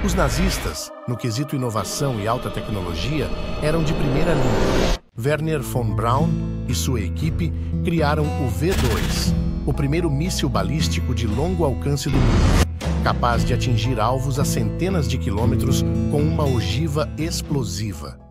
Os nazistas, no quesito inovação e alta tecnologia, eram de primeira linha. Wernher von Braun e sua equipe criaram o V2, o primeiro míssil balístico de longo alcance do mundo, capaz de atingir alvos a centenas de quilômetros com uma ogiva explosiva.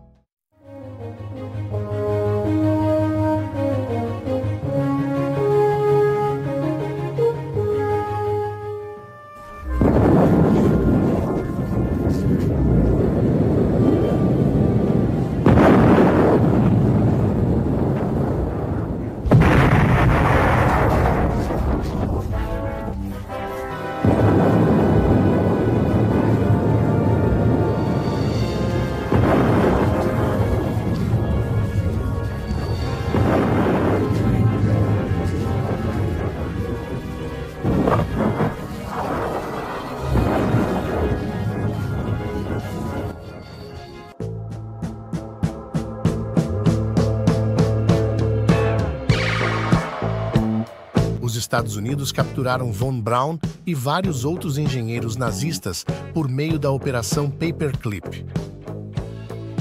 Os Estados Unidos capturaram von Braun e vários outros engenheiros nazistas por meio da Operação Paperclip.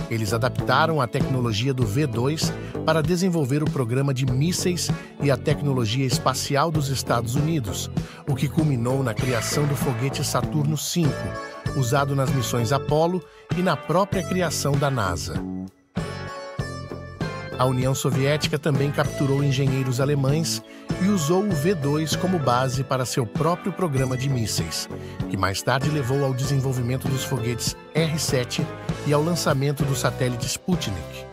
Eles adaptaram a tecnologia do V2 para desenvolver o programa de mísseis e a tecnologia espacial dos Estados Unidos, o que culminou na criação do foguete Saturno V, usado nas missões Apollo e na própria criação da NASA. A União Soviética também capturou engenheiros alemães e usou o V2 como base para seu próprio programa de mísseis, que mais tarde levou ao desenvolvimento dos foguetes R-7 e ao lançamento do satélite Sputnik.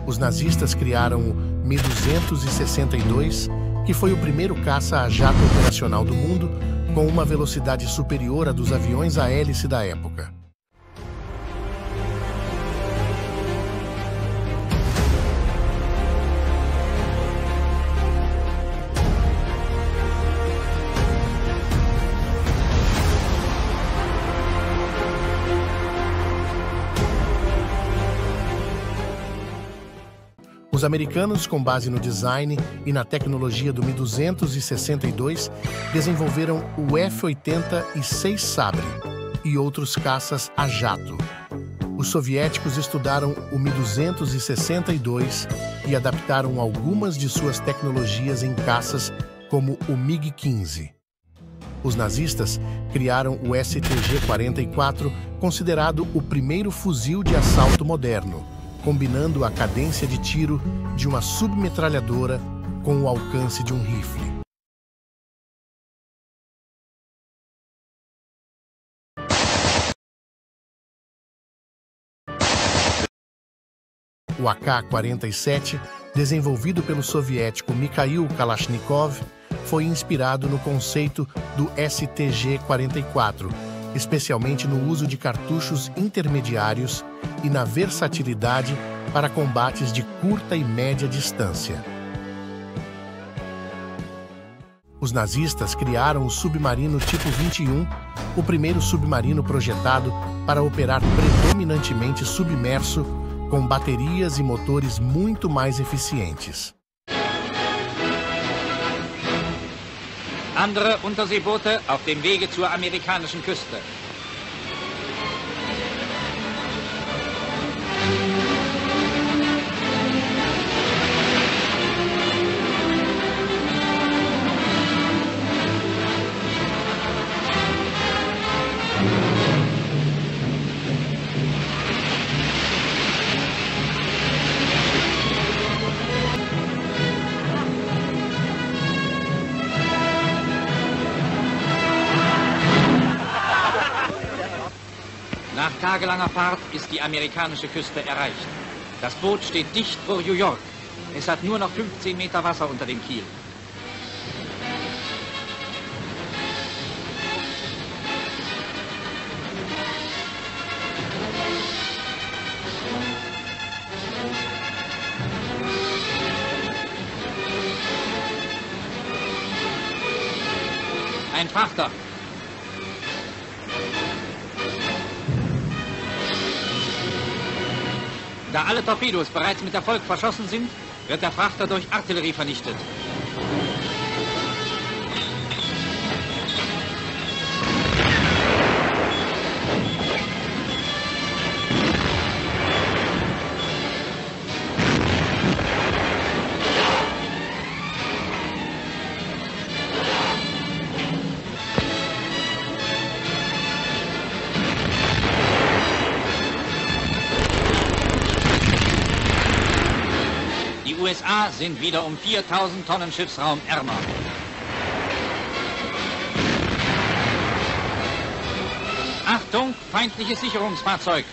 Os nazistas criaram o Mi-262, que foi o primeiro caça a jato operacional do mundo, com uma velocidade superior à dos aviões a hélice da época. Os americanos, com base no design e na tecnologia do Mi-262, desenvolveram o F-86 Sabre e outros caças a jato. Os soviéticos estudaram o Mi-262 e adaptaram algumas de suas tecnologias em caças, como o MiG-15. Os nazistas criaram o STG-44, considerado o primeiro fuzil de assalto moderno, combinando a cadência de tiro de uma submetralhadora com o alcance de um rifle. O AK-47, desenvolvido pelo soviético Mikhail Kalashnikov, foi inspirado no conceito do STG-44, especialmente no uso de cartuchos intermediários e na versatilidade para combates de curta e média distância. Os nazistas criaram o submarino tipo 21, o primeiro submarino projetado para operar predominantemente submerso, com baterias e motores muito mais eficientes. Andere Unterseeboote auf dem Wege zur amerikanischen Küste. Nach tagelanger Fahrt ist die amerikanische Küste erreicht. Das Boot steht dicht vor New York. Es hat nur noch 15 Meter Wasser unter dem Kiel. Ein Frachter. Da alle Torpedos bereits mit Erfolg verschossen sind, wird der Frachter durch Artillerie vernichtet. USA sind wieder 4.000 Tonnen Schiffsraum ärmer. Achtung, feindliches Sicherungsfahrzeug.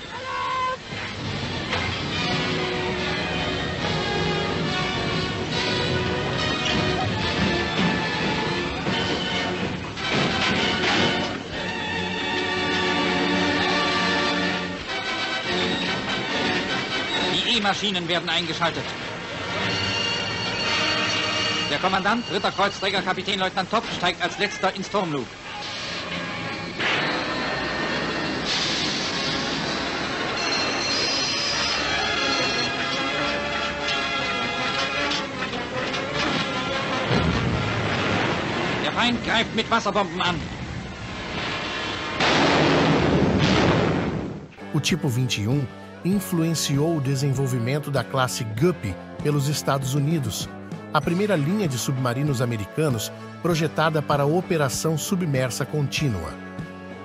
Die E-Maschinen werden eingeschaltet. Der Kommandant, Ritterkreuzträger Kapitänleutnant Topp, steigt als letzter ins Turmloop. Der Feind greift mit Wasserbomben an. O tipo 21 influenciou o desenvolvimento da classe Guppy pelos Estados Unidos, a primeira linha de submarinos americanos projetada para operação submersa contínua.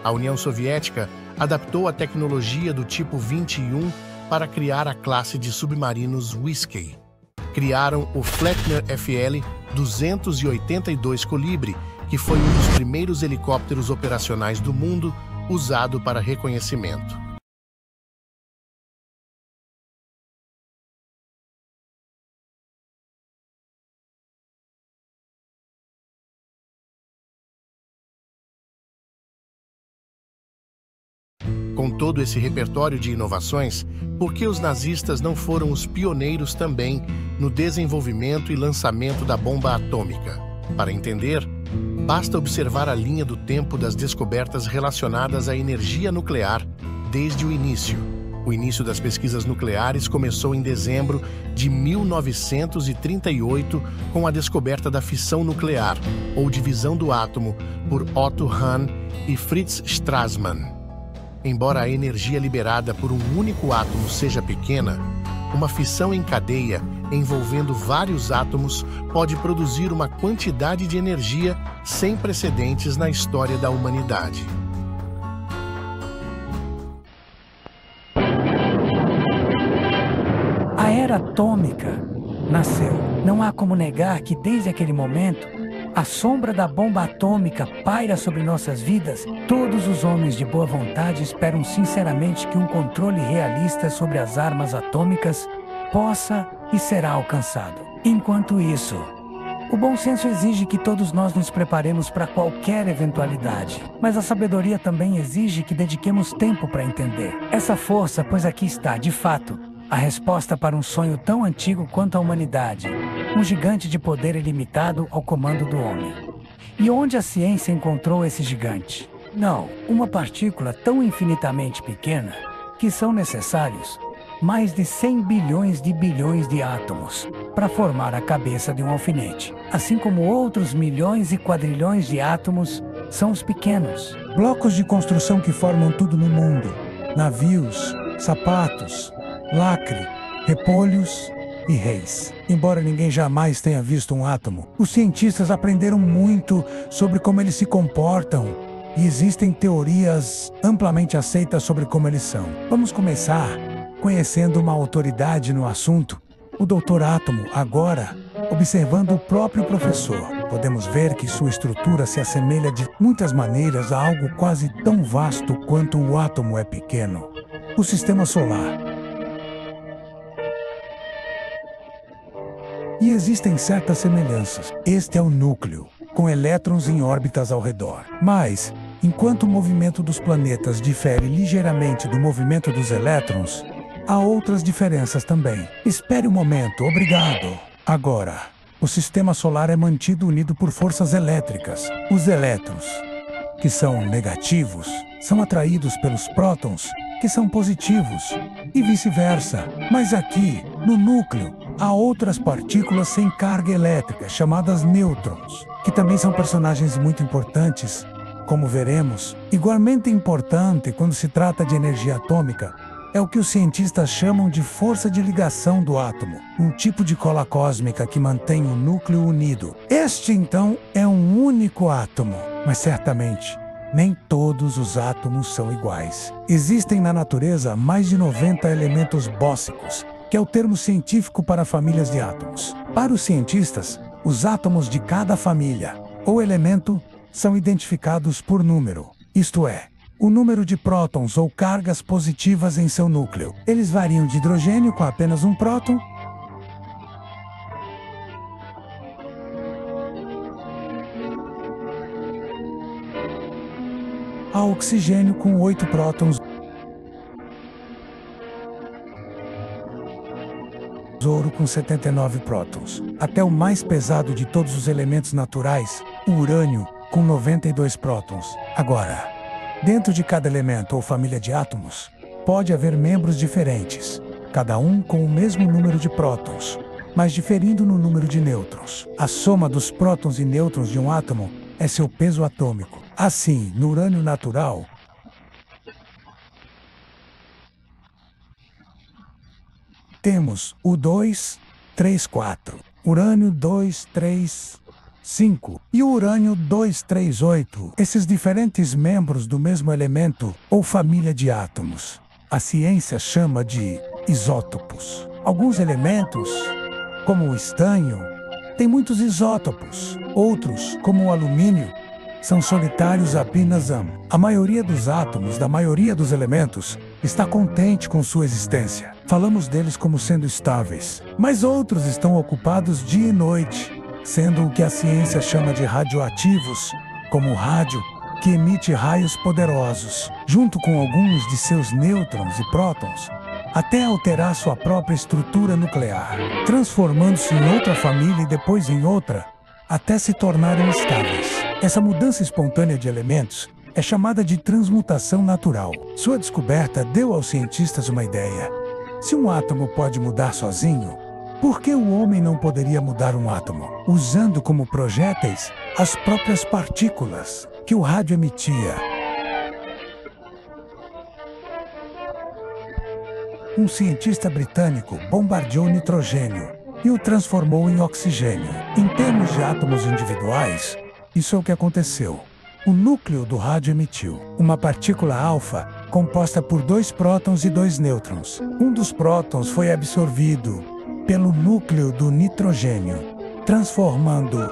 A União Soviética adaptou a tecnologia do tipo 21 para criar a classe de submarinos Whiskey. Criaram o Flettner FL-282 Colibri, que foi um dos primeiros helicópteros operacionais do mundo usado para reconhecimento. Com todo esse repertório de inovações, por que os nazistas não foram os pioneiros também no desenvolvimento e lançamento da bomba atômica? Para entender, basta observar a linha do tempo das descobertas relacionadas à energia nuclear desde o início. O início das pesquisas nucleares começou em dezembro de 1938 com a descoberta da fissão nuclear, ou divisão do átomo, por Otto Hahn e Fritz Strassmann. Embora a energia liberada por um único átomo seja pequena, uma fissão em cadeia envolvendo vários átomos pode produzir uma quantidade de energia sem precedentes na história da humanidade. A era atômica nasceu. Não há como negar que desde aquele momento a sombra da bomba atômica paira sobre nossas vidas. Todos os homens de boa vontade esperam sinceramente que um controle realista sobre as armas atômicas possa e será alcançado. Enquanto isso, o bom senso exige que todos nós nos preparemos para qualquer eventualidade. Mas a sabedoria também exige que dediquemos tempo para entender essa força, pois aqui está, de fato, a resposta para um sonho tão antigo quanto a humanidade. Um gigante de poder ilimitado ao comando do homem. E onde a ciência encontrou esse gigante? Não, uma partícula tão infinitamente pequena que são necessários mais de 100 bilhões de átomos para formar a cabeça de um alfinete. Assim como outros milhões e quadrilhões de átomos são os pequenos. Blocos de construção que formam tudo no mundo. Navios, sapatos, lacre, repolhos e reis. Embora ninguém jamais tenha visto um átomo, os cientistas aprenderam muito sobre como eles se comportam e existem teorias amplamente aceitas sobre como eles são. Vamos começar conhecendo uma autoridade no assunto, o Dr. Átomo, agora observando o próprio professor. Podemos ver que sua estrutura se assemelha de muitas maneiras a algo quase tão vasto quanto o átomo é pequeno. O Sistema Solar. E existem certas semelhanças. Este é o núcleo, com elétrons em órbitas ao redor. Mas, enquanto o movimento dos planetas difere ligeiramente do movimento dos elétrons, há outras diferenças também. Espere um momento, obrigado. Agora, o Sistema Solar é mantido unido por forças elétricas. Os elétrons, que são negativos, são atraídos pelos prótons, que são positivos, e vice-versa. Mas aqui, no núcleo, há outras partículas sem carga elétrica, chamadas nêutrons, que também são personagens muito importantes, como veremos. Igualmente importante quando se trata de energia atômica é o que os cientistas chamam de força de ligação do átomo, um tipo de cola cósmica que mantém o núcleo unido. Este, então, é um único átomo, mas certamente nem todos os átomos são iguais. Existem na natureza mais de 90 elementos bóssicos, que é o termo científico para famílias de átomos. Para os cientistas, os átomos de cada família ou elemento são identificados por número, isto é, o número de prótons ou cargas positivas em seu núcleo. Eles variam de hidrogênio com apenas um próton a oxigênio com 8 prótons, ouro com 79 prótons, até o mais pesado de todos os elementos naturais, o urânio, com 92 prótons. Agora, dentro de cada elemento ou família de átomos, pode haver membros diferentes, cada um com o mesmo número de prótons, mas diferindo no número de nêutrons. A soma dos prótons e nêutrons de um átomo é seu peso atômico. Assim, no urânio natural, temos o 234, urânio 235 e o urânio 238, esses diferentes membros do mesmo elemento ou família de átomos. A ciência chama de isótopos. Alguns elementos, como o estanho, têm muitos isótopos. Outros, como o alumínio, são solitários apenas A maioria dos átomos da maioria dos elementos está contente com sua existência. Falamos deles como sendo estáveis, mas outros estão ocupados dia e noite, sendo o que a ciência chama de radioativos, como o rádio, que emite raios poderosos, junto com alguns de seus nêutrons e prótons, até alterar sua própria estrutura nuclear, transformando-se em outra família e depois em outra, até se tornarem estáveis. Essa mudança espontânea de elementos é chamada de transmutação natural. Sua descoberta deu aos cientistas uma ideia. Se um átomo pode mudar sozinho, por que o homem não poderia mudar um átomo, usando como projéteis as próprias partículas que o rádio emitia? Um cientista britânico bombardeou nitrogênio e o transformou em oxigênio. Em termos de átomos individuais, isso é o que aconteceu. O núcleo do rádio emitiu uma partícula alfa composta por 2 prótons e 2 nêutrons. Um dos prótons foi absorvido pelo núcleo do nitrogênio, transformando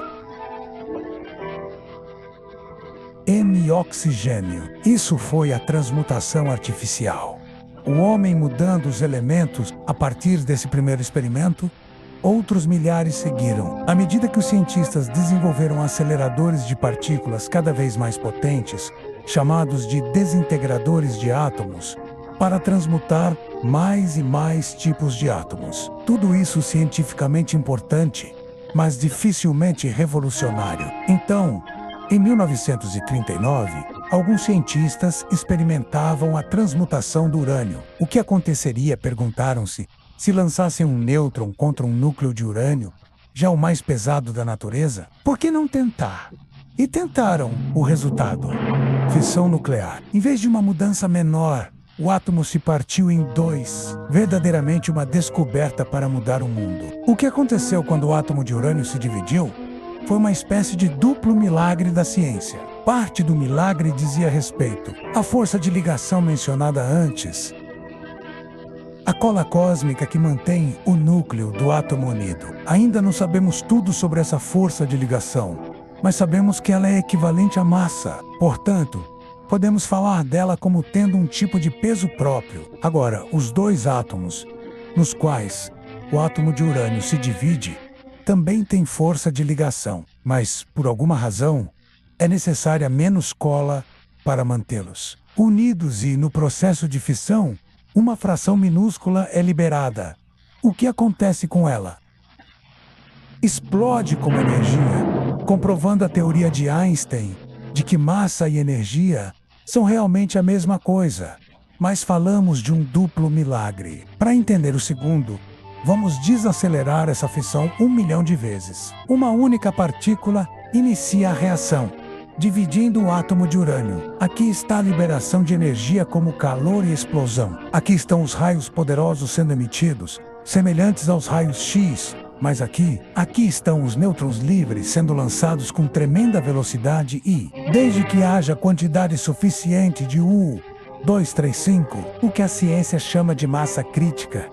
em oxigênio. Isso foi a transmutação artificial. O homem mudando os elementos a partir desse primeiro experimento. Outros milhares seguiram. À medida que os cientistas desenvolveram aceleradores de partículas cada vez mais potentes, chamados de desintegradores de átomos, para transmutar mais e mais tipos de átomos. Tudo isso cientificamente importante, mas dificilmente revolucionário. Então, em 1939, alguns cientistas experimentavam a transmutação do urânio. O que aconteceria, perguntaram-se, se lançassem um nêutron contra um núcleo de urânio, já o mais pesado da natureza? Por que não tentar? E tentaram. O resultado: fissão nuclear. Em vez de uma mudança menor, o átomo se partiu em 2. Verdadeiramente uma descoberta para mudar o mundo. O que aconteceu quando o átomo de urânio se dividiu foi uma espécie de duplo milagre da ciência. Parte do milagre dizia respeito à força de ligação mencionada antes, a cola cósmica que mantém o núcleo do átomo unido. Ainda não sabemos tudo sobre essa força de ligação, mas sabemos que ela é equivalente à massa. Portanto, podemos falar dela como tendo um tipo de peso próprio. Agora, os 2 átomos, nos quais o átomo de urânio se divide, também têm força de ligação, mas, por alguma razão, é necessária menos cola para mantê-los unidos e, no processo de fissão, uma fração minúscula é liberada. O que acontece com ela? Explode como energia, comprovando a teoria de Einstein de que massa e energia são realmente a mesma coisa. Mas falamos de um duplo milagre. Para entender o segundo, vamos desacelerar essa fissão 1 milhão de vezes. Uma única partícula inicia a reação, dividindo o átomo de urânio. Aqui está a liberação de energia como calor e explosão. Aqui estão os raios poderosos sendo emitidos, semelhantes aos raios X. Mas aqui estão os nêutrons livres sendo lançados com tremenda velocidade e, desde que haja quantidade suficiente de U-235, o que a ciência chama de massa crítica,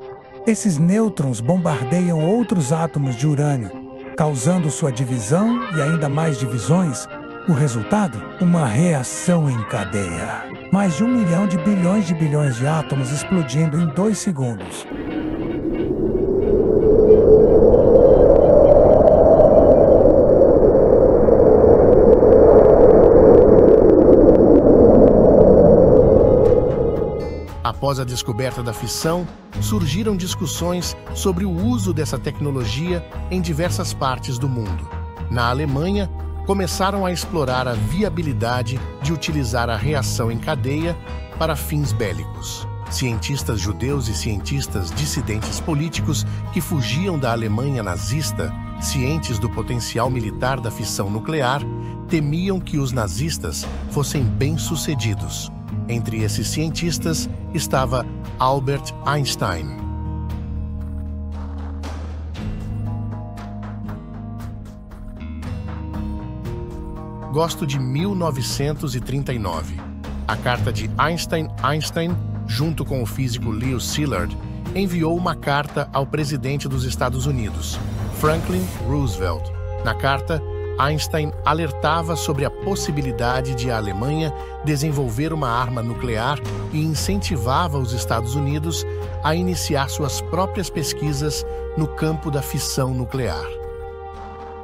Esses nêutrons bombardeiam outros átomos de urânio, causando sua divisão e ainda mais divisões. O resultado? Uma reação em cadeia. Mais de 1 milhão de bilhões de átomos explodindo em 2 segundos. Após a descoberta da fissão, surgiram discussões sobre o uso dessa tecnologia em diversas partes do mundo. Na Alemanha, começaram a explorar a viabilidade de utilizar a reação em cadeia para fins bélicos. Cientistas judeus e cientistas dissidentes políticos que fugiam da Alemanha nazista, cientes do potencial militar da fissão nuclear, temiam que os nazistas fossem bem-sucedidos. Entre esses cientistas estava Albert Einstein. Agosto de 1939. A carta de Einstein, junto com o físico Leo Szilard, enviou uma carta ao presidente dos Estados Unidos, Franklin Roosevelt. Na carta, Einstein alertava sobre a possibilidade de a Alemanha desenvolver uma arma nuclear e incentivava os Estados Unidos a iniciar suas próprias pesquisas no campo da fissão nuclear.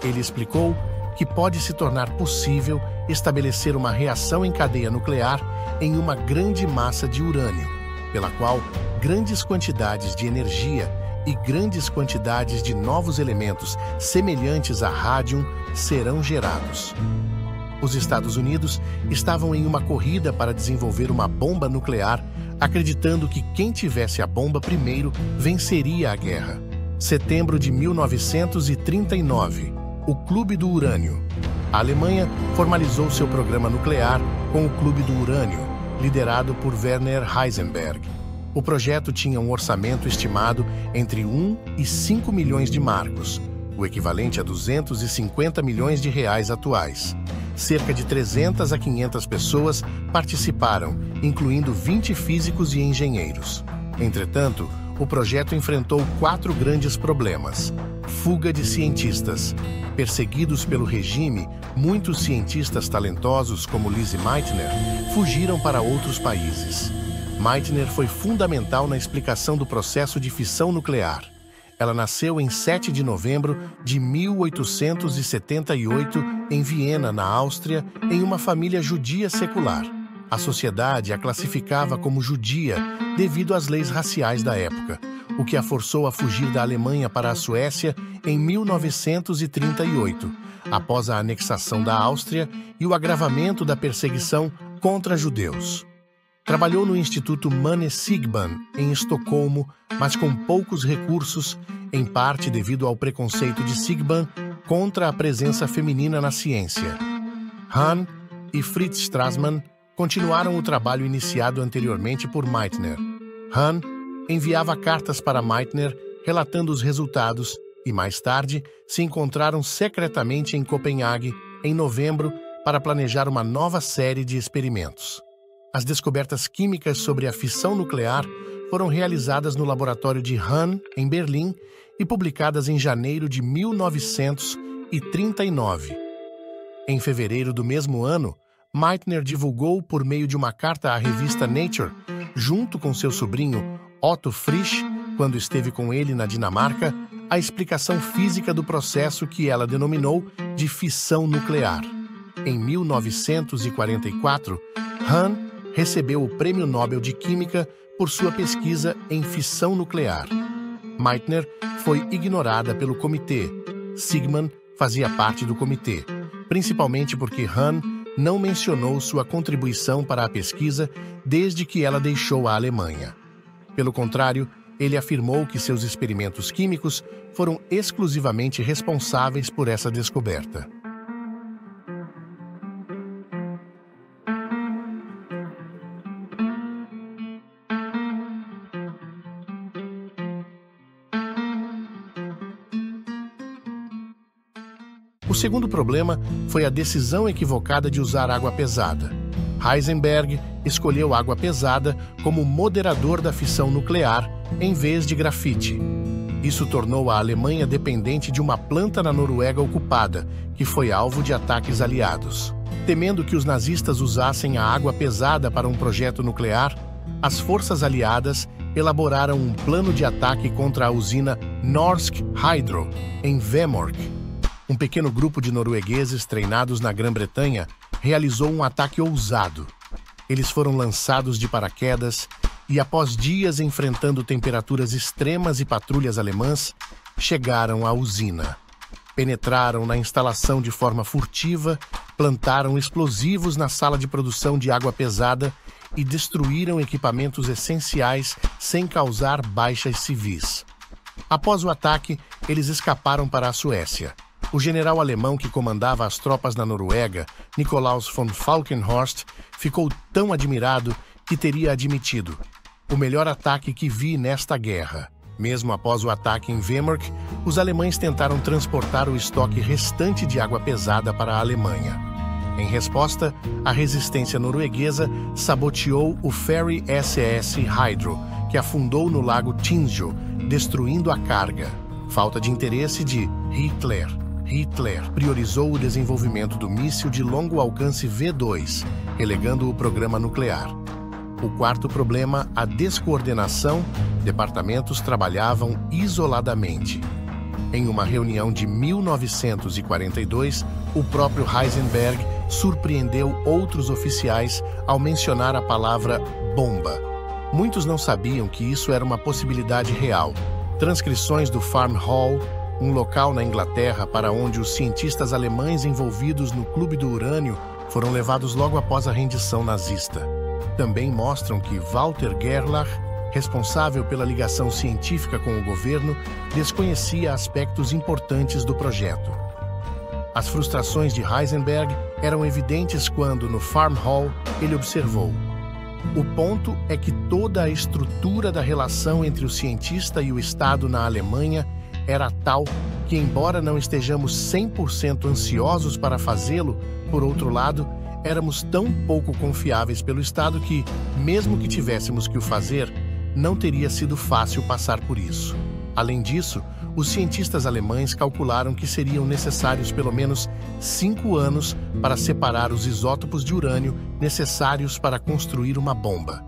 Ele explicou que pode se tornar possível estabelecer uma reação em cadeia nuclear em uma grande massa de urânio, pela qual grandes quantidades de energia e grandes quantidades de novos elementos semelhantes a rádium serão gerados. Os Estados Unidos estavam em uma corrida para desenvolver uma bomba nuclear, acreditando que quem tivesse a bomba primeiro venceria a guerra. Setembro de 1939. O Clube do Urânio. A Alemanha formalizou seu programa nuclear com o Clube do Urânio, liderado por Werner Heisenberg. O projeto tinha um orçamento estimado entre 1 e 5 milhões de marcos, o equivalente a 250 milhões de reais atuais. Cerca de 300 a 500 pessoas participaram, incluindo 20 físicos e engenheiros. Entretanto, o projeto enfrentou 4 grandes problemas. Fuga de cientistas. Perseguidos pelo regime, muitos cientistas talentosos, como Lise Meitner, fugiram para outros países. Meitner foi fundamental na explicação do processo de fissão nuclear. Ela nasceu em 7 de novembro de 1878 em Viena, na Áustria, em uma família judia secular. A sociedade a classificava como judia devido às leis raciais da época, o que a forçou a fugir da Alemanha para a Suécia em 1938, após a anexação da Áustria e o agravamento da perseguição contra judeus. Trabalhou no Instituto Manne Sigban, em Estocolmo, mas com poucos recursos, em parte devido ao preconceito de Sigban contra a presença feminina na ciência. Hahn e Fritz Strassmann continuaram o trabalho iniciado anteriormente por Meitner. Hahn enviava cartas para Meitner relatando os resultados e, mais tarde, se encontraram secretamente em Copenhague, em novembro, para planejar uma nova série de experimentos. As descobertas químicas sobre a fissão nuclear foram realizadas no laboratório de Hahn, em Berlim, e publicadas em janeiro de 1939. Em fevereiro do mesmo ano, Meitner divulgou por meio de uma carta à revista Nature, junto com seu sobrinho Otto Frisch, quando esteve com ele na Dinamarca, a explicação física do processo que ela denominou de fissão nuclear. Em 1944, Hahn recebeu o Prêmio Nobel de Química por sua pesquisa em fissão nuclear. Meitner foi ignorada pelo comitê. Sigman fazia parte do comitê, principalmente porque Hahn não mencionou sua contribuição para a pesquisa desde que ela deixou a Alemanha. Pelo contrário, ele afirmou que seus experimentos químicos foram exclusivamente responsáveis por essa descoberta. O segundo problema foi a decisão equivocada de usar água pesada. Heisenberg escolheu água pesada como moderador da fissão nuclear em vez de grafite. Isso tornou a Alemanha dependente de uma planta na Noruega ocupada, que foi alvo de ataques aliados. Temendo que os nazistas usassem a água pesada para um projeto nuclear, as forças aliadas elaboraram um plano de ataque contra a usina Norsk Hydro, em Vemork. Um pequeno grupo de noruegueses treinados na Grã-Bretanha realizou um ataque ousado. Eles foram lançados de paraquedas e, após dias enfrentando temperaturas extremas e patrulhas alemãs, chegaram à usina. Penetraram na instalação de forma furtiva, plantaram explosivos na sala de produção de água pesada e destruíram equipamentos essenciais sem causar baixas civis. Após o ataque, eles escaparam para a Suécia. O general alemão que comandava as tropas na Noruega, Nikolaus von Falkenhorst, ficou tão admirado que teria admitido: "O melhor ataque que vi nesta guerra." Mesmo após o ataque em Vemork, os alemães tentaram transportar o estoque restante de água pesada para a Alemanha. Em resposta, a resistência norueguesa saboteou o ferry SS Hydro, que afundou no lago Tinjo, destruindo a carga. Falta de interesse de Hitler. Hitler priorizou o desenvolvimento do míssil de longo alcance V2, relegando o programa nuclear. O quarto problema, a descoordenação. Departamentos trabalhavam isoladamente. Em uma reunião de 1942, o próprio Heisenberg surpreendeu outros oficiais ao mencionar a palavra bomba. Muitos não sabiam que isso era uma possibilidade real. Transcrições do Farm Hall, um local na Inglaterra para onde os cientistas alemães envolvidos no Clube do Urânio foram levados logo após a rendição nazista. Também mostram que Walter Gerlach, responsável pela ligação científica com o governo, desconhecia aspectos importantes do projeto. As frustrações de Heisenberg eram evidentes quando, no Farm Hall, ele observou: "O ponto é que toda a estrutura da relação entre o cientista e o Estado na Alemanha era tal que, embora não estejamos 100% ansiosos para fazê-lo, por outro lado, éramos tão pouco confiáveis pelo Estado que, mesmo que tivéssemos que o fazer, não teria sido fácil passar por isso." Além disso, os cientistas alemães calcularam que seriam necessários pelo menos 5 anos para separar os isótopos de urânio necessários para construir uma bomba.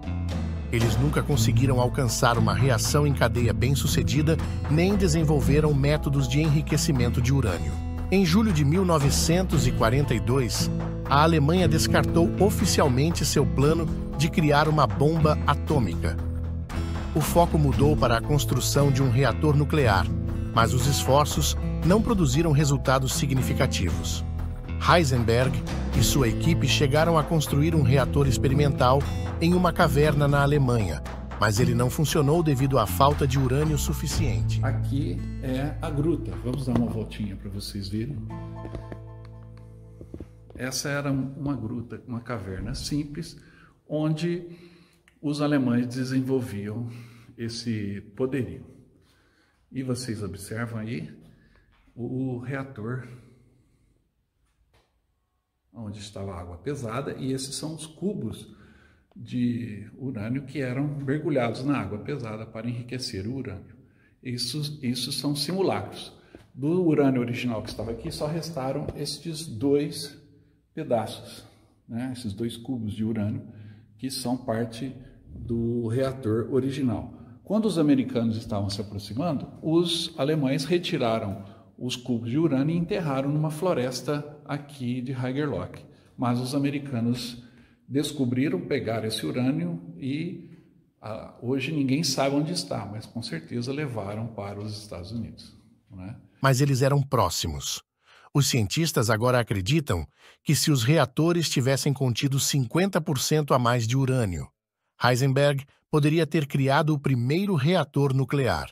Eles nunca conseguiram alcançar uma reação em cadeia bem-sucedida, nem desenvolveram métodos de enriquecimento de urânio. Em julho de 1942, a Alemanha descartou oficialmente seu plano de criar uma bomba atômica. O foco mudou para a construção de um reator nuclear, mas os esforços não produziram resultados significativos. Heisenberg e sua equipe chegaram a construir um reator experimental em uma caverna na Alemanha, mas ele não funcionou devido à falta de urânio suficiente. Aqui é a gruta. Vamos dar uma voltinha para vocês verem. Essa era uma gruta, uma caverna simples, onde os alemães desenvolviam esse poderio. E vocês observam aí o reator, onde estava a água pesada, e esses são os cubos de urânio que eram mergulhados na água pesada para enriquecer o urânio. Isso são simulacros. Do urânio original que estava aqui, só restaram estes 2 pedaços, né? Esses 2 cubos de urânio, que são parte do reator original. Quando os americanos estavam se aproximando, os alemães retiraram os cubos de urânio e enterraram numa floresta aqui de Haigerloch. Mas os americanos descobriram, pegaram esse urânio e hoje ninguém sabe onde está, mas com certeza levaram para os Estados Unidos, né? Mas eles eram próximos. Os cientistas agora acreditam que se os reatores tivessem contido 50% a mais de urânio, Heisenberg poderia ter criado o primeiro reator nuclear.